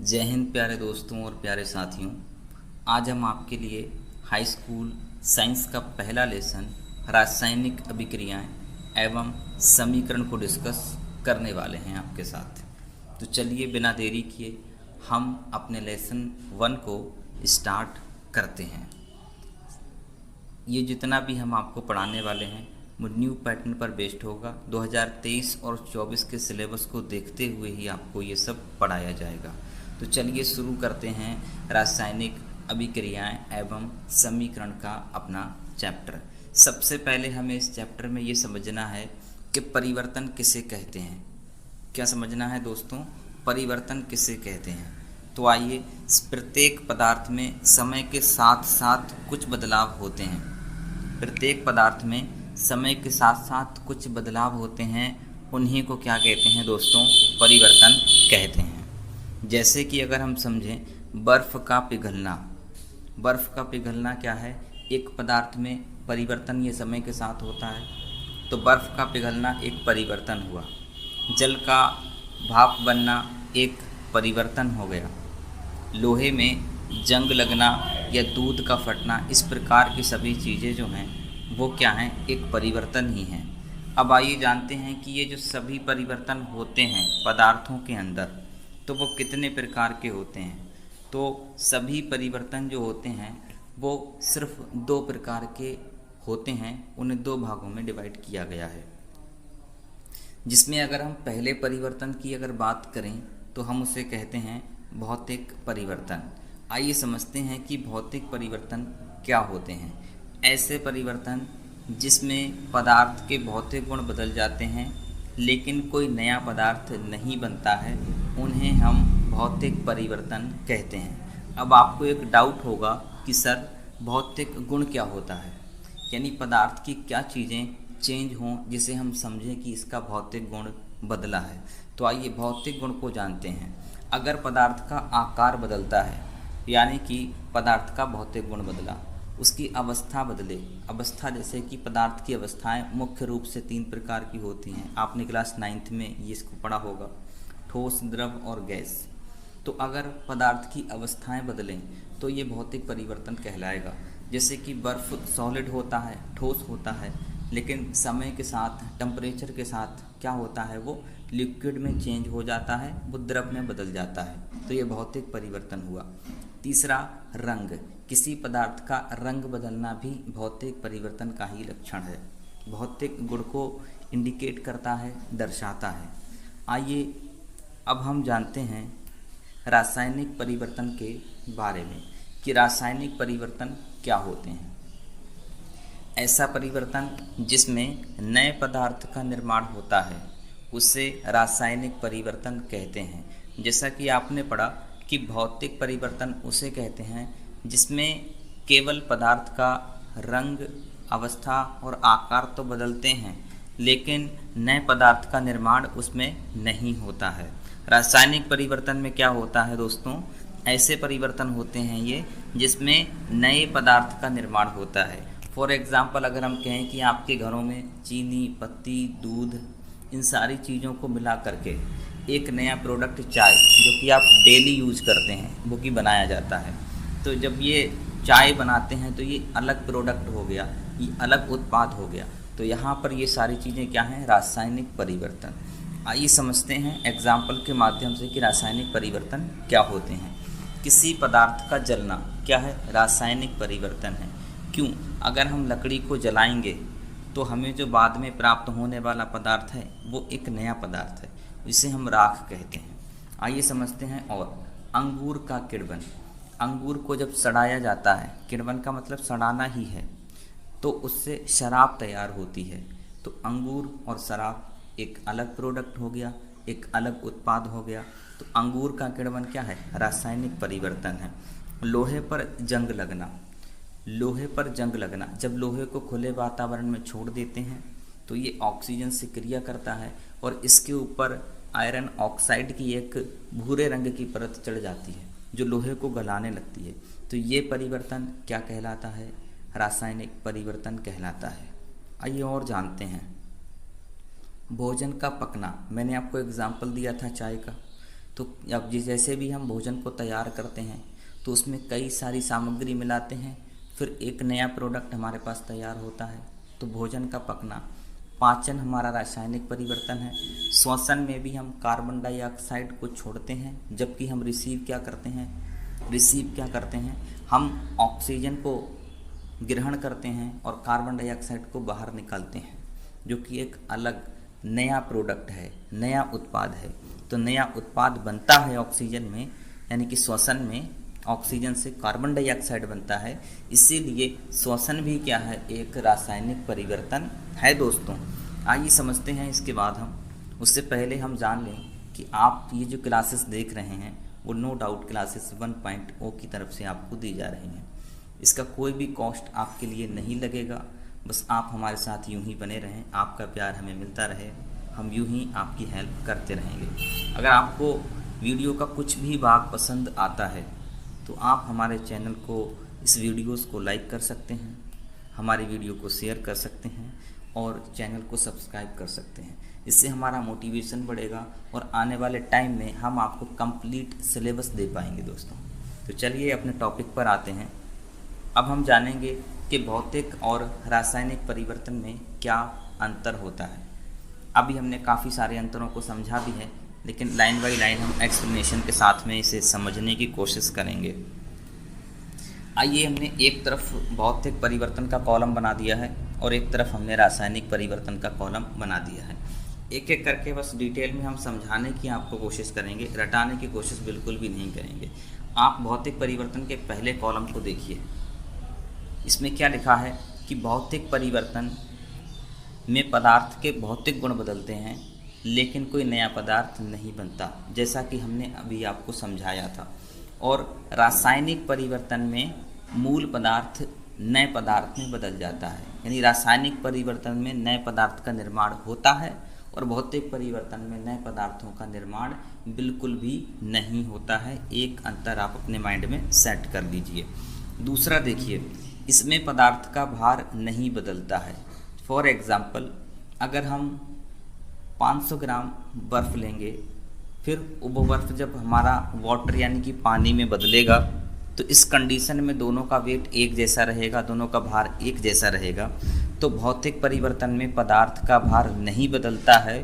जय हिंद प्यारे दोस्तों और प्यारे साथियों। आज हम आपके लिए हाई स्कूल साइंस का पहला लेसन रासायनिक अभिक्रियाएं एवं समीकरण को डिस्कस करने वाले हैं आपके साथ। तो चलिए बिना देरी किए हम अपने लेसन 1 को स्टार्ट करते हैं। ये जितना भी हम आपको पढ़ाने वाले हैं वो न्यू पैटर्न पर बेस्ड होगा। 2023 और 24 के सिलेबस को देखते हुए ही आपको ये सब पढ़ाया जाएगा। तो चलिए शुरू करते हैं रासायनिक अभिक्रियाएं एवं समीकरण का अपना चैप्टर। सबसे पहले हमें इस चैप्टर में ये समझना है कि परिवर्तन किसे कहते हैं। क्या समझना है दोस्तों? परिवर्तन किसे कहते हैं? तो आइए, प्रत्येक पदार्थ में समय के साथ साथ कुछ बदलाव होते हैं। प्रत्येक पदार्थ में समय के साथ साथ कुछ बदलाव होते हैं, उन्हीं को क्या कहते हैं दोस्तों? परिवर्तन कहते हैं। जैसे कि अगर हम समझें बर्फ़ का पिघलना। बर्फ़ का पिघलना क्या है? एक पदार्थ में परिवर्तन ये समय के साथ होता है, तो बर्फ़ का पिघलना एक परिवर्तन हुआ। जल का भाप बनना एक परिवर्तन हो गया। लोहे में जंग लगना या दूध का फटना, इस प्रकार की सभी चीज़ें जो हैं वो क्या हैं? एक परिवर्तन ही हैं। अब आइए जानते हैं कि ये जो सभी परिवर्तन होते हैं पदार्थों के अंदर, तो वो कितने प्रकार के होते हैं। तो सभी परिवर्तन जो होते हैं वो सिर्फ 2 प्रकार के होते हैं। उन्हें 2 भागों में डिवाइड किया गया है, जिसमें अगर हम पहले परिवर्तन की अगर बात करें तो हम उसे कहते हैं भौतिक परिवर्तन। आइए समझते हैं कि भौतिक परिवर्तन क्या होते हैं। ऐसे परिवर्तन जिसमें पदार्थ के भौतिक गुण बदल जाते हैं लेकिन कोई नया पदार्थ नहीं बनता है, उन्हें हम भौतिक परिवर्तन कहते हैं। अब आपको एक डाउट होगा कि सर भौतिक गुण क्या होता है, यानी पदार्थ की क्या चीज़ें चेंज हों जिसे हम समझें कि इसका भौतिक गुण बदला है। तो आइए भौतिक गुण को जानते हैं। अगर पदार्थ का आकार बदलता है, यानी कि पदार्थ का भौतिक गुण बदला, उसकी अवस्था बदले। अवस्था जैसे कि पदार्थ की अवस्थाएं मुख्य रूप से 3 प्रकार की होती हैं। आपने क्लास 9th में ये इसको पढ़ा होगा, ठोस, द्रव और गैस। तो अगर पदार्थ की अवस्थाएं बदलें तो ये भौतिक परिवर्तन कहलाएगा। जैसे कि बर्फ़ सॉलिड होता है, ठोस होता है, लेकिन समय के साथ, टेम्परेचर के साथ क्या होता है, वो लिक्विड में चेंज हो जाता है, वो द्रव में बदल जाता है। तो ये भौतिक परिवर्तन हुआ। तीसरा, रंग। किसी पदार्थ का रंग बदलना भी भौतिक परिवर्तन का ही लक्षण है। भौतिक गुण को इंडिकेट करता है, दर्शाता है। आइए अब हम जानते हैं रासायनिक परिवर्तन के बारे में कि रासायनिक परिवर्तन क्या होते हैं। ऐसा परिवर्तन जिसमें नए पदार्थ का निर्माण होता है उसे रासायनिक परिवर्तन कहते हैं। जैसा कि आपने पढ़ा कि भौतिक परिवर्तन उसे कहते हैं जिसमें केवल पदार्थ का रंग, अवस्था और आकार तो बदलते हैं लेकिन नए पदार्थ का निर्माण उसमें नहीं होता है। रासायनिक परिवर्तन में क्या होता है दोस्तों? ऐसे परिवर्तन होते हैं ये जिसमें नए पदार्थ का निर्माण होता है। फॉर एग्ज़ाम्पल अगर हम कहें कि आपके घरों में चीनी, पत्ती, दूध, इन सारी चीज़ों को मिला करके एक नया प्रोडक्ट चाय, जो कि आप डेली यूज करते हैं, वो की बनाया जाता है। तो जब ये चाय बनाते हैं तो ये अलग प्रोडक्ट हो गया, ये अलग उत्पाद हो गया। तो यहाँ पर ये सारी चीज़ें क्या हैं? रासायनिक परिवर्तन। आइए समझते हैं एग्जाम्पल के माध्यम से कि रासायनिक परिवर्तन क्या होते हैं। किसी पदार्थ का जलना क्या है? रासायनिक परिवर्तन है। क्यों? अगर हम लकड़ी को जलाएंगे तो हमें जो बाद में प्राप्त होने वाला पदार्थ है वो एक नया पदार्थ है, इसे हम राख कहते हैं। आइए समझते हैं। और अंगूर का किण्वन। अंगूर को जब सड़ाया जाता है, किण्वन का मतलब सड़ाना ही है, तो उससे शराब तैयार होती है। तो अंगूर और शराब एक अलग प्रोडक्ट हो गया, एक अलग उत्पाद हो गया। तो अंगूर का किण्वन क्या है? रासायनिक परिवर्तन है। लोहे पर जंग लगना। लोहे पर जंग लगना, जब लोहे को खुले वातावरण में छोड़ देते हैं तो ये ऑक्सीजन से क्रिया करता है और इसके ऊपर आयरन ऑक्साइड की एक भूरे रंग की परत चढ़ जाती है जो लोहे को गलाने लगती है। तो ये परिवर्तन क्या कहलाता है? रासायनिक परिवर्तन कहलाता है। आइए और जानते हैं। भोजन का पकना। मैंने आपको एग्जाम्पल दिया था चाय का। तो अब जैसे भी हम भोजन को तैयार करते हैं तो उसमें कई सारी सामग्री मिलाते हैं, फिर एक नया प्रोडक्ट हमारे पास तैयार होता है। तो भोजन का पकना, पाचन हमारा रासायनिक परिवर्तन है। श्वसन में भी हम कार्बन डाइऑक्साइड को छोड़ते हैं, जबकि हम रिसीव क्या करते हैं, हम ऑक्सीजन को ग्रहण करते हैं और कार्बन डाइऑक्साइड को बाहर निकालते हैं, जो कि एक अलग नया प्रोडक्ट है, नया उत्पाद है। तो नया उत्पाद बनता है ऑक्सीजन में, यानी कि श्वसन में ऑक्सीजन से कार्बन डाइऑक्साइड बनता है। इसीलिए श्वसन भी क्या है, एक रासायनिक परिवर्तन है दोस्तों। आइए समझते हैं इसके बाद हम। उससे पहले हम जान लें कि आप ये जो क्लासेस देख रहे हैं वो नो डाउट क्लासेस 1.0 की तरफ से आपको दी जा रही हैं। इसका कोई भी कॉस्ट आपके लिए नहीं लगेगा, बस आप हमारे साथ यूं ही बने रहें, आपका प्यार हमें मिलता रहे, हम यूं ही आपकी हेल्प करते रहेंगे। अगर आपको वीडियो का कुछ भी भाग पसंद आता है तो आप हमारे चैनल को, इस वीडियोस को लाइक कर सकते हैं, हमारी वीडियो को शेयर कर सकते हैं और चैनल को सब्सक्राइब कर सकते हैं। इससे हमारा मोटिवेशन बढ़ेगा और आने वाले टाइम में हम आपको कंप्लीट सिलेबस दे पाएंगे दोस्तों। तो चलिए अपने टॉपिक पर आते हैं। अब हम जानेंगे कि भौतिक और रासायनिक परिवर्तन में क्या अंतर होता है। अभी हमने काफ़ी सारे अंतरों को समझा भी है, लेकिन लाइन बाय लाइन हम एक्सप्लेनेशन के साथ में इसे समझने की कोशिश करेंगे। आइए, हमने एक तरफ भौतिक परिवर्तन का कॉलम बना दिया है और एक तरफ हमने रासायनिक परिवर्तन का कॉलम बना दिया है। एक एक करके बस डिटेल में हम समझाने की आपको कोशिश करेंगे, रटाने की कोशिश बिल्कुल भी नहीं करेंगे। आप भौतिक परिवर्तन के पहले कॉलम को देखिए, इसमें क्या लिखा है कि भौतिक परिवर्तन में पदार्थ के भौतिक गुण बदलते हैं लेकिन कोई नया पदार्थ नहीं बनता, जैसा कि हमने अभी आपको समझाया था। और रासायनिक परिवर्तन में मूल पदार्थ नए पदार्थ में बदल जाता है, यानी रासायनिक परिवर्तन में नए पदार्थ का निर्माण होता है और भौतिक परिवर्तन में नए पदार्थों का निर्माण बिल्कुल भी नहीं होता है। एक अंतर आप अपने माइंड में सेट कर लीजिए। दूसरा देखिए, इसमें पदार्थ का भार नहीं बदलता है। फॉर एग्ज़ाम्पल, अगर हम 500 ग्राम बर्फ़ लेंगे, फिर वो बर्फ़ जब हमारा वाटर यानी कि पानी में बदलेगा तो इस कंडीशन में दोनों का वेट एक जैसा रहेगा, दोनों का भार एक जैसा रहेगा। तो भौतिक परिवर्तन में पदार्थ का भार नहीं बदलता है,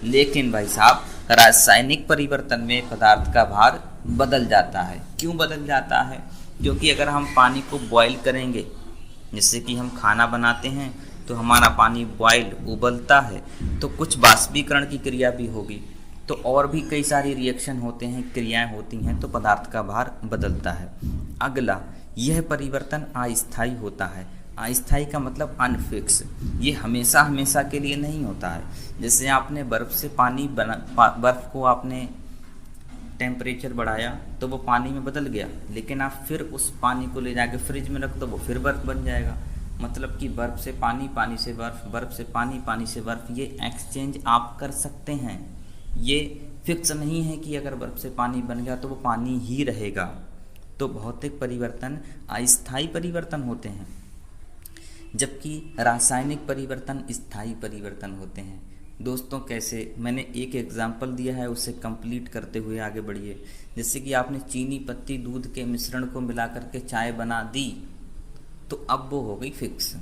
लेकिन भाई साहब रासायनिक परिवर्तन में पदार्थ का भार बदल जाता है। क्यों बदल जाता है? क्योंकि अगर हम पानी को बॉयल करेंगे, जैसे कि हम खाना बनाते हैं तो हमारा पानी बॉयल उबलता है, तो कुछ बाष्पीकरण की क्रिया भी होगी, तो और भी कई सारी रिएक्शन होते हैं, क्रियाएं होती हैं, तो पदार्थ का भार बदलता है। अगला, यह परिवर्तन अस्थायी होता है। अस्थायी का मतलब अनफिक्स, ये हमेशा हमेशा के लिए नहीं होता है। जैसे आपने बर्फ़ से पानी बर्फ़ को आपने टेम्परेचर बढ़ाया तो वो पानी में बदल गया, लेकिन आप फिर उस पानी को ले जाके फ्रिज में रख दो, वो फिर बर्फ़ बन जाएगा। मतलब कि बर्फ़ से पानी, पानी से बर्फ़, बर्फ़ से पानी, पानी से बर्फ़, ये एक्सचेंज आप कर सकते हैं। ये फिक्स नहीं है कि अगर बर्फ़ से पानी बन गया तो वो पानी ही रहेगा। तो भौतिक परिवर्तन अस्थायी परिवर्तन होते हैं, जबकि रासायनिक परिवर्तन स्थायी परिवर्तन होते हैं। दोस्तों कैसे, मैंने एक एग्जाम्पल दिया है, उसे कंप्लीट करते हुए आगे बढ़िए। जैसे कि आपने चीनी, पत्ती, दूध के मिश्रण को मिला करके चाय बना दी, तो अब वो हो गई फिक्स।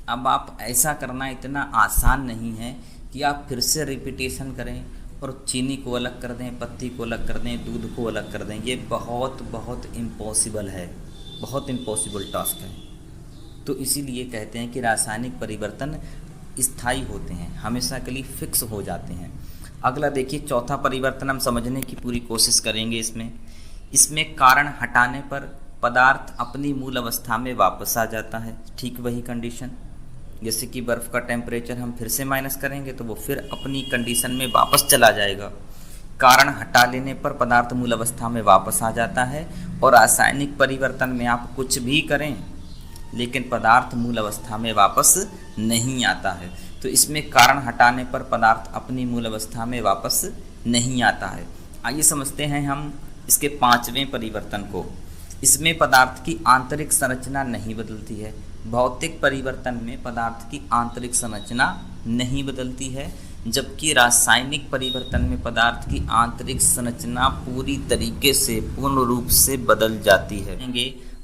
अब आप ऐसा करना इतना आसान नहीं है कि आप फिर से रिपीटेशन करें और चीनी को अलग कर दें, पत्ती को अलग कर दें, दूध को अलग कर दें। ये बहुत बहुत इम्पॉसिबल है, बहुत इम्पॉसिबल टास्क है। तो इसीलिए कहते हैं कि रासायनिक परिवर्तन स्थायी होते हैं, हमेशा के लिए फिक्स हो जाते हैं। अगला देखिए, चौथा परिवर्तन हम समझने की पूरी कोशिश करेंगे। इसमें कारण हटाने पर पदार्थ अपनी मूल अवस्था में वापस आ जाता है। ठीक वही कंडीशन, जैसे कि बर्फ़ का टेम्परेचर हम फिर से माइनस करेंगे तो वो फिर अपनी कंडीशन में वापस चला जाएगा। कारण हटा लेने पर पदार्थ मूल अवस्था में वापस आ जाता है। और रासायनिक परिवर्तन में आप कुछ भी करें लेकिन पदार्थ मूल अवस्था में वापस नहीं आता है। तो इसमें कारण हटाने पर पदार्थ अपनी मूल अवस्था में वापस नहीं आता है। आइए समझते हैं हम इसके पांचवें परिवर्तन को। इसमें पदार्थ की आंतरिक संरचना नहीं बदलती है। भौतिक परिवर्तन में पदार्थ की आंतरिक संरचना नहीं बदलती है, जबकि रासायनिक परिवर्तन में पदार्थ की आंतरिक संरचना पूरी तरीके से पूर्ण रूप से बदल जाती है।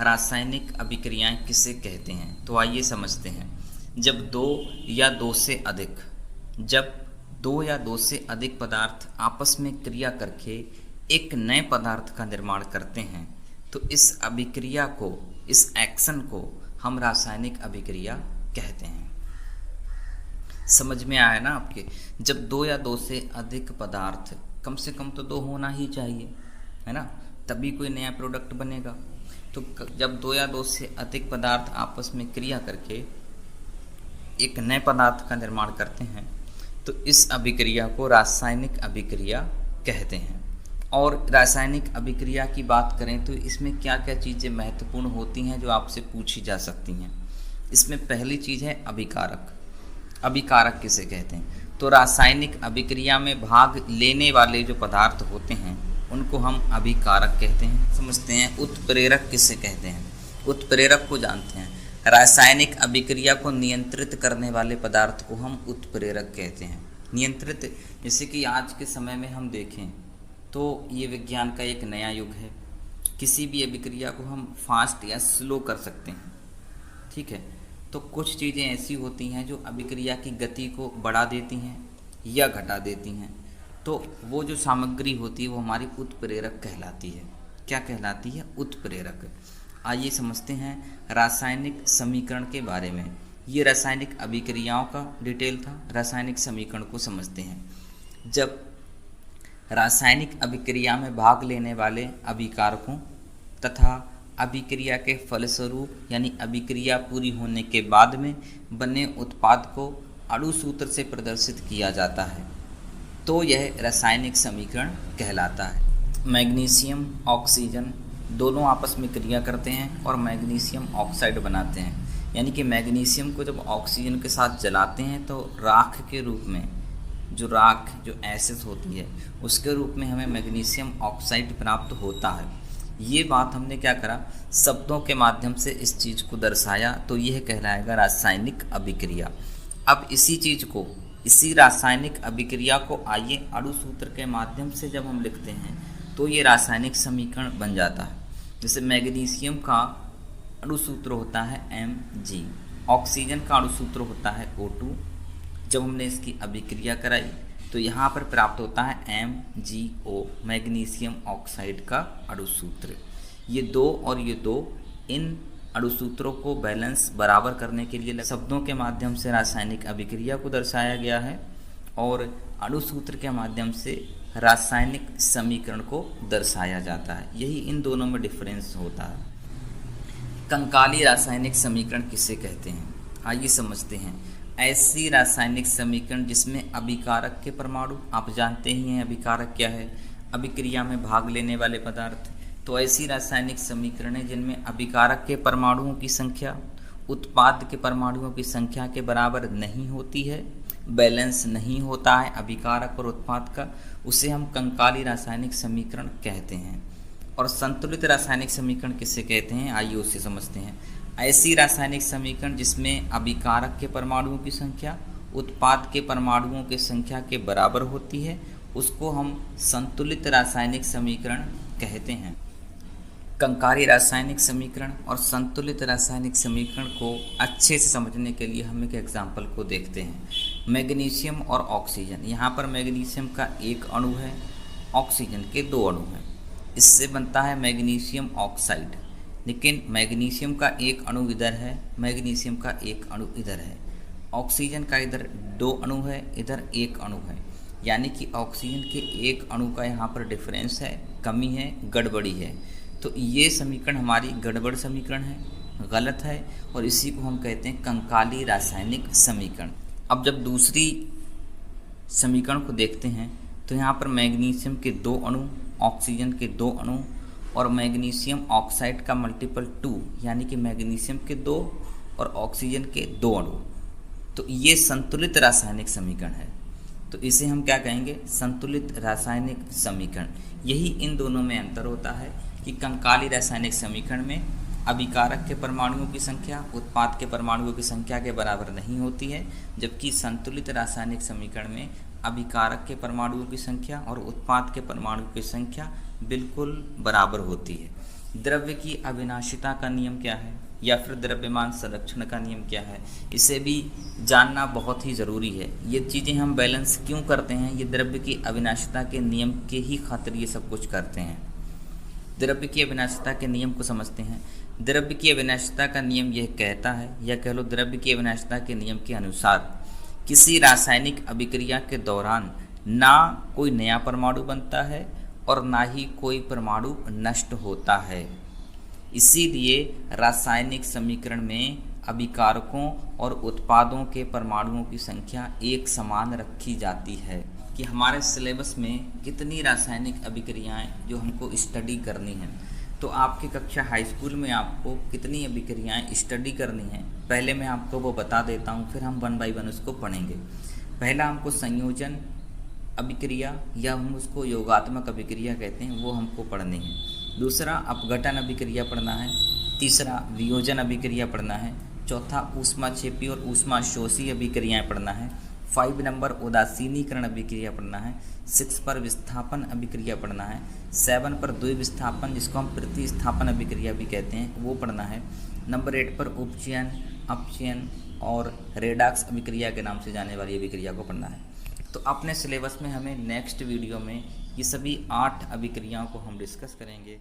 रासायनिक अभिक्रियाएं किसे कहते हैं, तो आइए समझते हैं। जब दो या दो से अधिक पदार्थ आपस में क्रिया करके एक नए पदार्थ का निर्माण करते हैं, तो इस अभिक्रिया को, इस एक्शन को हम रासायनिक अभिक्रिया कहते हैं। समझ में आया ना आपके? जब दो या दो से अधिक पदार्थ, कम से कम तो दो होना ही चाहिए, है ना, तभी कोई नया प्रोडक्ट बनेगा। तो जब दो या दो से अधिक पदार्थ आपस में क्रिया करके एक नए पदार्थ का निर्माण करते हैं, तो इस अभिक्रिया को रासायनिक अभिक्रिया कहते हैं। और रासायनिक अभिक्रिया की बात करें तो इसमें क्या क्या चीज़ें महत्वपूर्ण होती हैं जो आपसे पूछी जा सकती हैं। इसमें पहली चीज़ है अभिकारक। अभिकारक किसे कहते हैं, तो रासायनिक अभिक्रिया में भाग लेने वाले जो पदार्थ होते हैं उनको हम अभिकारक कहते हैं। समझते हैं उत्प्रेरक किसे कहते हैं। उत्प्रेरक को जानते हैं, रासायनिक अभिक्रिया को नियंत्रित करने वाले पदार्थ को हम उत्प्रेरक कहते हैं। नियंत्रित, जैसे कि आज के समय में हम देखें तो ये विज्ञान का एक नया युग है। किसी भी अभिक्रिया को हम फास्ट या स्लो कर सकते हैं, ठीक है। तो कुछ चीज़ें ऐसी होती हैं जो अभिक्रिया की गति को बढ़ा देती हैं या घटा देती हैं, तो वो जो सामग्री होती है वो हमारी उत्प्रेरक कहलाती है। क्या कहलाती है? उत्प्रेरक। आइए समझते हैं रासायनिक समीकरण के बारे में। ये रासायनिक अभिक्रियाओं का डिटेल था। रासायनिक समीकरण को समझते हैं। जब रासायनिक अभिक्रिया में भाग लेने वाले अभिकारकों तथा अभिक्रिया के फलस्वरूप यानी अभिक्रिया पूरी होने के बाद में बने उत्पाद को अणुसूत्र से प्रदर्शित किया जाता है, तो यह रासायनिक समीकरण कहलाता है। मैग्नीशियम ऑक्सीजन दोनों आपस में क्रिया करते हैं और मैग्नीशियम ऑक्साइड बनाते हैं। यानी कि मैग्नीशियम को जब ऑक्सीजन के साथ जलाते हैं तो राख के रूप में, जो एसिड होती है उसके रूप में हमें मैग्नीशियम ऑक्साइड प्राप्त होता है। ये बात हमने क्या करा, शब्दों के माध्यम से इस चीज़ को दर्शाया, तो यह कहलाएगा रासायनिक अभिक्रिया। अब इसी रासायनिक अभिक्रिया को आइए अणुसूत्र के माध्यम से जब हम लिखते हैं तो ये रासायनिक समीकरण बन जाता है। जैसे मैग्नीशियम का अणुसूत्र होता है Mg, ऑक्सीजन का अणुसूत्र होता है O2। जब हमने इसकी अभिक्रिया कराई तो यहाँ पर प्राप्त होता है MgO, मैग्नीशियम ऑक्साइड का अणुसूत्र। ये दो इन अणुसूत्रों को बैलेंस बराबर करने के लिए शब्दों के माध्यम से रासायनिक अभिक्रिया को दर्शाया गया है और अणुसूत्र के माध्यम से रासायनिक समीकरण को दर्शाया जाता है। यही इन दोनों में डिफरेंस होता है। कंकाली रासायनिक समीकरण किसे कहते हैं, आइए समझते हैं। ऐसी रासायनिक समीकरण जिसमें अभिकारक के परमाणु, आप जानते ही हैं अभिकारक क्या है, अभिक्रिया में भाग लेने वाले पदार्थ। तो ऐसी रासायनिक समीकरण है जिनमें अभिकारक के परमाणुओं की संख्या उत्पाद के परमाणुओं की संख्या के बराबर नहीं होती है, बैलेंस नहीं होता है अभिकारक और उत्पाद का, उसे हम कंकाली रासायनिक समीकरण कहते हैं। और संतुलित रासायनिक समीकरण किसे कहते हैं, आइए उसे समझते हैं। ऐसी रासायनिक समीकरण जिसमें अभिकारक के परमाणुओं की संख्या उत्पाद के परमाणुओं की संख्या के बराबर होती है, उसको हम संतुलित रासायनिक समीकरण कहते हैं। कंकाली रासायनिक समीकरण और संतुलित रासायनिक समीकरण को अच्छे से समझने के लिए हम एक एग्जाम्पल को देखते हैं। मैग्नीशियम और ऑक्सीजन, यहाँ पर मैग्नीशियम का एक अणु है, ऑक्सीजन के दो अणु हैं, इससे बनता है मैग्नीशियम ऑक्साइड। लेकिन मैग्नीशियम का एक अणु इधर है, मैग्नीशियम का एक अणु इधर है, ऑक्सीजन का इधर दो अणु है, इधर एक अणु है, यानी कि ऑक्सीजन के एक अणु का यहाँ पर डिफरेंस है, कमी है, गड़बड़ी है। तो ये समीकरण हमारी गड़बड़ समीकरण है, गलत है, और इसी को हम कहते हैं कंकाली रासायनिक समीकरण। अब जब दूसरी समीकरण को देखते हैं तो यहाँ पर मैग्नीशियम के दो अणु, ऑक्सीजन के दो अणु और मैग्नीशियम ऑक्साइड का मल्टीपल 2, यानी कि मैग्नीशियम के दो और ऑक्सीजन के दो अणु। तो ये संतुलित रासायनिक समीकरण है, तो इसे हम क्या कहेंगे, संतुलित रासायनिक समीकरण। यही इन दोनों में अंतर होता है कि कंकाली रासायनिक समीकरण में अभिकारक के परमाणुओं की संख्या उत्पाद के परमाणुओं की संख्या के बराबर नहीं होती है, जबकि संतुलित रासायनिक समीकरण में अभिकारक के परमाणुओं की संख्या और उत्पाद के परमाणुओं की संख्या बिल्कुल बराबर होती है। द्रव्य की अविनाशिता का नियम क्या है या फिर द्रव्यमान संरक्षण का नियम क्या है, इसे भी जानना बहुत ही ज़रूरी है। ये चीज़ें हम बैलेंस क्यों करते हैं, ये द्रव्य की अविनाशिता के नियम के ही खातिर ये सब कुछ करते हैं। द्रव्य की अविनाशिता के नियम को समझते हैं। द्रव्य की अविनाशिता का नियम यह कहता है, या कह लो द्रव्य की अविनाशिता के नियम के अनुसार किसी रासायनिक अभिक्रिया के दौरान ना कोई नया परमाणु बनता है और ना ही कोई परमाणु नष्ट होता है। इसीलिए रासायनिक समीकरण में अभिकारकों और उत्पादों के परमाणुओं की संख्या एक समान रखी जाती है। कि हमारे सिलेबस में कितनी रासायनिक अभिक्रियाएं जो हमको स्टडी करनी हैं, तो आपकी कक्षा हाई स्कूल में आपको कितनी अभिक्रियाएं स्टडी करनी हैं, पहले मैं आपको वो बता देता हूँ, फिर हम 1 बाय 1 उसको पढ़ेंगे। पहला हमको संयोजन अभिक्रिया या हम उसको योगात्मक अभिक्रिया कहते हैं, वो हमको पढ़नी है। दूसरा अपघटन अभिक्रिया पढ़ना है। तीसरा वियोजन अभिक्रिया पढ़ना है। चौथा ऊष्माक्षेपी और ऊष्माशोषी अभिक्रियाएं पढ़ना है। 5 नंबर उदासीनीकरण अभिक्रिया पढ़ना है। 6 पर विस्थापन अभिक्रिया पढ़ना है। 7 पर द्विविस्थापन, जिसको हम प्रतिस्थापन अभिक्रिया भी कहते हैं, वो पढ़ना है। नंबर 8 पर उपचयन, अपचयन और रेडॉक्स अभिक्रिया के नाम से जाने वाली अभिक्रिया को पढ़ना है। तो अपने सिलेबस में हमें नेक्स्ट वीडियो में ये सभी 8 अभिक्रियाओं को हम डिस्कस करेंगे।